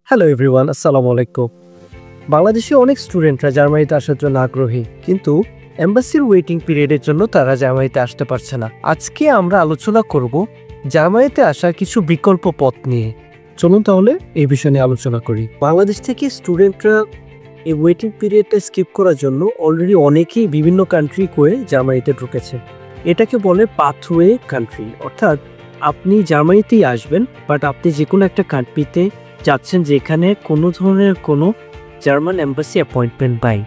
Hello everyone, আসসালামু আলাইকুম। বাংলাদেশে অনেক স্টুডেন্টরা জার্মানিতে আসার জন্য আগ্রহী, কিন্তু এম্বাসির ওয়েটিং পিরিয়ডের জন্য তারা জার্মানিতে আসতে পারছে না। আজকে আমরা আলোচনা করব জার্মানিতে আসার কিছু বিকল্প পথ নিয়ে। চলুন তাহলে এই বিষয় নিয়ে আলোচনা করি। বাংলাদেশ থেকে স্টুডেন্টরা এই ওয়েটিং পিরিয়ডটা স্কিপ করার জন্য অলরেডি অনেকেই বিভিন্ন কান্ট্রি করে জার্মানিতে ঢুকেছে। এটাকে বলে পাথওয়ে কান্ট্রি, অর্থাৎ আপনি জার্মানিতেই আসবেন, বাট আপনি যে কোনো একটা কান্ট্রিতে যাচ্ছেন যেখানে কোনো ধরনের কোনো জার্মান এম্বাসি অ্যাপয়েন্টমেন্ট নাই।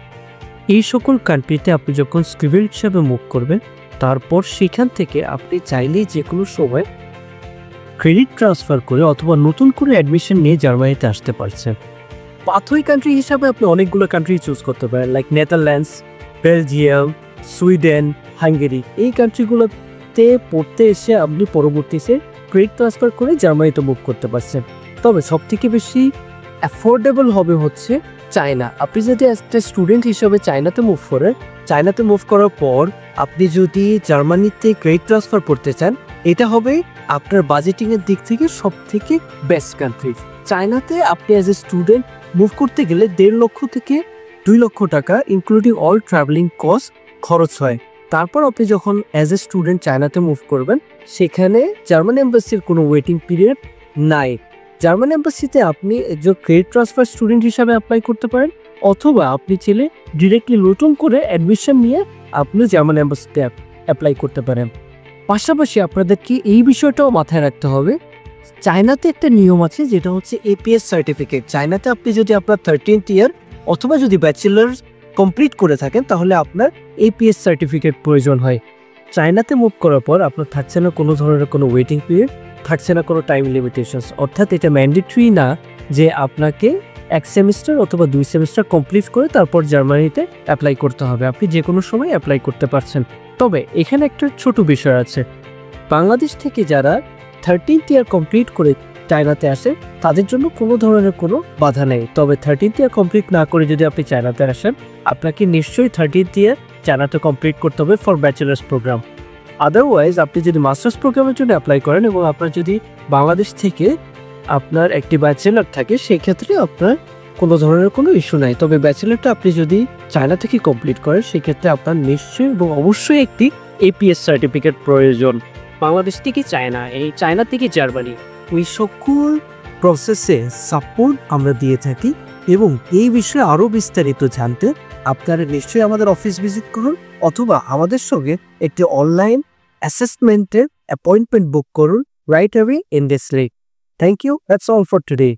এই সকল কান্ট্রিতে আপনি যখন স্টুডেন্ট হিসাবে মুভ করবেন, তারপর সেখান থেকে আপনি চাইলেই যে কোনো সময় ক্রেডিট ট্রান্সফার করে অথবা নতুন করে অ্যাডমিশন নিয়ে জার্মানিতে আসতে পারছেন। পাথওয়ে কান্ট্রি হিসাবে আপনি অনেকগুলো কান্ট্রি চুজ করতে পারেন, like Netherlands, Belgium, Sweden, Hungary. এই কান্ট্রিগুলোতে পড়তে এসে আপনি পরবর্তীতে ক্রেডিট ট্রান্সফার করে জার্মানিতে মুভ করতে পারছেন। তবে সবথেকে বেশি অ্যাফোর্ডেবল হবে হচ্ছে চায়না। আপনি যদি একটা স্টুডেন্ট হিসেবে চায়নাতে মুভ করেন, চায়নাতে মুভ করার পর আপনি যদি জার্মানিতে ক্রেডিট ট্রান্সফার করতে চান, এটা হবে আপনার বাজেটিংয়ের দিক থেকে সব থেকে বেস্ট কান্ট্রি। চায়নাতে আপনি অ্যাজ এ স্টুডেন্ট মুভ করতে গেলে 1.5 লক্ষ থেকে 2 লক্ষ টাকা ইনক্লুডিং অল ট্রাভেলিং কস্ট খরচ হয়। তারপর আপনি যখন অ্যাজ এ স্টুডেন্ট চায়নাতে মুভ করবেন, সেখানে জার্মান এম্বাসির কোনো ওয়েটিং পিরিয়ড নাই। জার্মান এম্বাসিতে আপনি একজন ক্রেডিট ট্রান্সফার স্টুডেন্ট হিসাবে অ্যাপ্লাই করতে পারেন, অথবা আপনি চাইলে ডিরেক্টলি নতুন করে অ্যাডমিশন নিয়ে আপনি জার্মান এম্বাসিতে অ্যাপ্লাই করতে পারেন। পাশাপাশি আপনাদেরকে এই বিষয়টাও মাথায় রাখতে হবে, চায়নাতে একটা নিয়ম আছে যেটা হচ্ছে এপিএস সার্টিফিকেট। চায়নাতে আপনি যদি আপনার 13th ইয়ার অথবা যদি ব্যাচেলার কমপ্লিট করে থাকেন, তাহলে আপনার এপিএস সার্টিফিকেট প্রয়োজন হয়। চায়নাতে মুভ করার পর আপনার থাকছে না কোনো ধরনের কোনো ওয়েটিং পিরিয়ড, থাকছে না কোনো টাইম লিমিটেশনস, অর্থাৎ এটা ম্যান্ডেটরি না যে আপনাকে 1 সেমিস্টার অথবা 2 সেমিস্টার কমপ্লিট করে তারপর জার্মানিতে অ্যাপ্লাই করতে হবে। আপনি যে কোনো সময় অ্যাপ্লাই করতে পারছেন। তবে এখানে একটা ছোট বিষয় আছে, বাংলাদেশ থেকে যারা 13th ইয়ার কমপ্লিট করে চায়নাতে আসে, তাদের জন্য কোনো ধরনের কোনো বাধা নেই। তবে 13th ইয়ার কমপ্লিট না করে যদি আপনি চায়নাতে আসেন, আপনাকে নিশ্চয়ই 13th ইয়ার চায়নাতে কমপ্লিট করতে হবে ফর ব্যাচেলার্স প্রোগ্রাম। আদারওয়াইজ আপনি যদি মাস্টার্স প্রোগ্রামের জন্য অ্যাপ্লাই করেন এবং আপনার যদি বাংলাদেশ থেকে আপনার একটি ব্যাচেলার থাকে, সেক্ষেত্রে আপনার কোনো ধরনের কোনো ইস্যু নাই। তবে ব্যাচেলারটা আপনি যদি চায়না থেকে কমপ্লিট করেন, সেক্ষেত্রে আপনার নিশ্চয়ই এবং অবশ্যই একটি এপিএস সার্টিফিকেট প্রয়োজন। বাংলাদেশ থেকে চায়না, এই চায়না থেকে জার্মানি, ওই সকল প্রসেসে সাপোর্ট আমরা দিয়ে থাকি। এবং এই বিষয়ে আরও বিস্তারিত জানতে আপনারা নিশ্চয়ই আমাদের অফিস ভিজিট করুন, অথবা আমাদের সঙ্গে একটি অনলাইন অ্যাসেসমেন্টের অ্যাপয়েন্টমেন্ট বুক করুন right away in this link. Thank you, that's all for today.